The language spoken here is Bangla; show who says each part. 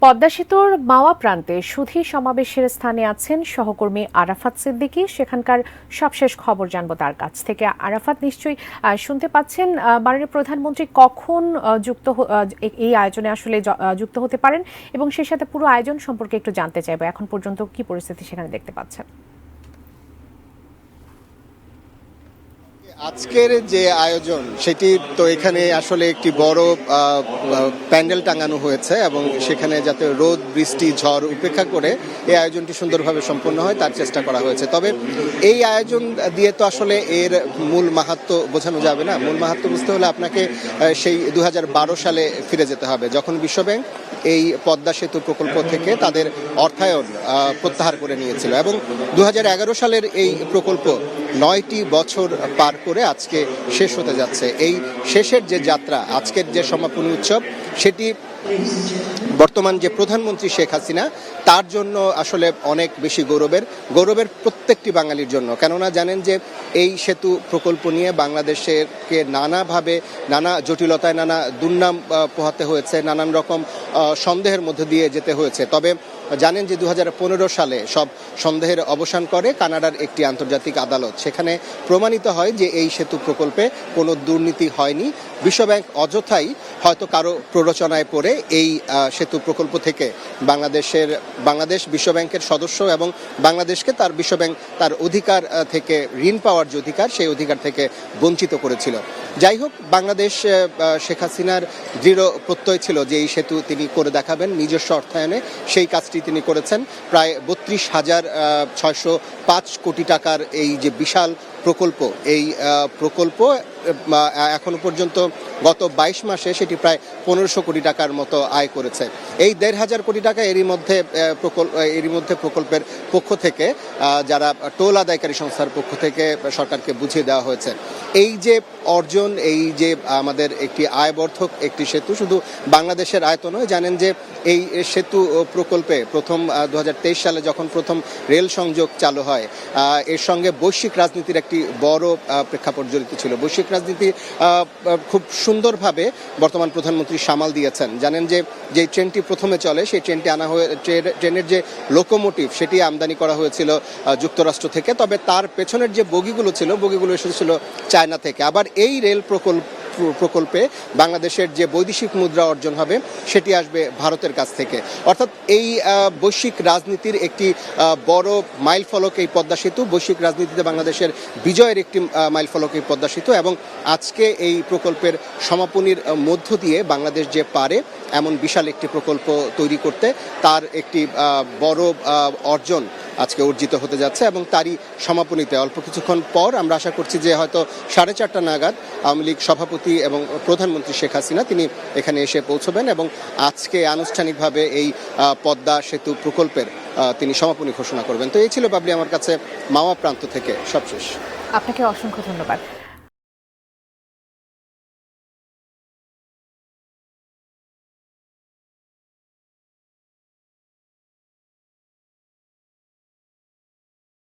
Speaker 1: পদ্মা সেতুর মাওয়া প্রান্তে সুধী সমাবেশের স্থানে আছেন সহকর্মী আরাফাত সিদ্দিকী। সেখানকার সবশেষ খবর জানবো তার কাছ থেকে। আরাফাত, নিশ্চয়ই শুনতে পাচ্ছেন মাননীয় প্রধানমন্ত্রী কখন এই আয়োজনে আসলে যুক্ত হতে পারেন এবং সেই সাথে পুরো আয়োজন সম্পর্কে একটু জানতে চাইবো। এখন পর্যন্ত কি পরিস্থিতি সেখানে দেখতে পাচ্ছেন?
Speaker 2: আজকের যে আয়োজন সেটি তো এখানে আসলে একটি বড় প্যান্ডেল টাঙানো হয়েছে এবং সেখানে যাতে রোদ বৃষ্টি ঝড় উপেক্ষা করে এই আয়োজনটি সুন্দরভাবে সম্পন্ন হয় তার চেষ্টা করা হয়েছে। তবে এই আয়োজন দিয়ে তো আসলে এর মূল মাহাত্ম্য বোঝানো যাবে না। মূল মাহাত্ম্য বুঝতে হলে আপনাকে সেই 2012 সালে ফিরে যেতে হবে, যখন বিশ্বব্যাংক এই পদ্মা সেতু প্রকল্প থেকে তাদের অর্থায়ন প্রত্যাহার করে নিয়েছিল এবং 2011 সালের এই প্রকল্প 9টি বছর পার করে আজকে শেষ হতে যাচ্ছে। এই শেষের যে যাত্রা, আজকের যে সমাপনী উৎসব, সেটি বর্তমান যে প্রধানমন্ত্রী শেখ হাসিনা তার জন্য আসলে অনেক বেশি গৌরবের প্রত্যেকটি বাঙালির জন্য। কেননা জানেন যে এই সেতু প্রকল্প নিয়ে বাংলাদেশকে নানাভাবে নানা জটিলতায় নানা দুর্নাম পোহাতে হয়েছে, নানান রকম সন্দেহের মধ্যে দিয়ে যেতে হয়েছে। তবে জানেন যে 2015 সালে সব সন্দেহের অবসান করে কানাডার একটি আন্তর্জাতিক আদালত। সেখানে প্রমাণিত হয় যে এই সেতু প্রকল্পে কোনো দুর্নীতি হয়নি। বিশ্বব্যাংক অযথাই হয়তো কারো প্ররোচনায় পড়ে এই সেতু প্রকল্প থেকে বাংলাদেশ বিশ্বব্যাংকের সদস্য এবং বাংলাদেশকে তার বিশ্বব্যাংক তার অধিকার থেকে ঋণ পাওয়ার যে অধিকার, সেই অধিকার থেকে বঞ্চিত করেছিল। যাই হোক, বাংলাদেশ শেখ হাসিনার দৃঢ় প্রত্যয় ছিল যে এই সেতু তিনি করে দেখাবেন নিজস্ব অর্থায়নে। সেই কাজটি তিনি করেছেন। প্রায় 32,605 কোটি টাকার এই যে বিশাল প্রকল্প, এই প্রকল্প এখনো পর্যন্ত গত 22 মাসে সেটি প্রায় 1500 কোটি টাকার মতো আয় করেছে। এই 1,500 কোটি টাকা এরই মধ্যে প্রকল্পের পক্ষ থেকে যারা টোল আদায়কারী সংস্থার পক্ষ থেকে সরকারকে বুঝিয়ে দেওয়া হয়েছে। এই যে অর্জন, এই যে আমাদের একটি আয়বর্ধক একটি সেতু, শুধু বাংলাদেশের আয়ত নয়। জানেন যে এই সেতু প্রকল্পে প্রথম 2023 সালে যখন প্রথম রেল সংযোগ চালু হয়, এর সঙ্গে বৈশ্বিক রাজনীতির একটি বড় প্রেক্ষাপট জড়িত ছিল। বৈশ্বিক রাজনীতি খুব সুন্দরভাবে বর্তমান প্রধানমন্ত্রী সামাল দিয়েছেন। জানেন যে যে ট্রেনটি প্রথমে চলে, সেই ট্রেনটি ট্রেনের যে লোকোমোটিভ সেটি আমদানি করা হয়েছিল যুক্তরাষ্ট্র থেকে। তবে তার পেছনের যে বগিগুলো ছিল, বগিগুলো এসেছিল চায়না থেকে। আবার এই রেল প্রকল্পে বাংলাদেশের যে বৈদেশিক মুদ্রা অর্জন হবে সেটি আসবে ভারতের কাছ থেকে। অর্থাৎ এই বৈশ্বিক রাজনীতির একটি বড় মাইলফলক এই পদ্মা সেতু, বৈশ্বিক রাজনীতিতে বাংলাদেশের বিজয়ের একটি মাইলফলক এই পদ্মা সেতু। এবং আজকে এই প্রকল্পের সমাপনীর মধ্য দিয়ে বাংলাদেশ যে পারে এমন বিশাল একটি প্রকল্প তৈরি করতে, তার একটি বড় অর্জন আজকে অর্জিত হতে যাচ্ছে এবং তারই সমাপনীতে অল্প কিছুক্ষণ পর আমরা আশা করছি যে হয়তো 4:30 নাগাদ আওয়ামী লীগ সভাপতি এবং প্রধানমন্ত্রী শেখ হাসিনা তিনি এখানে এসে পৌঁছবেন এবং আজকে আনুষ্ঠানিকভাবে এই পদ্মা সেতু প্রকল্পের তিনি সমাপনী ঘোষণা করবেন। তো এই ছিল বাবলি আমার কাছে মাওয়া প্রান্ত থেকে সবশেষ।
Speaker 1: আপনাকে অসংখ্য ধন্যবাদ।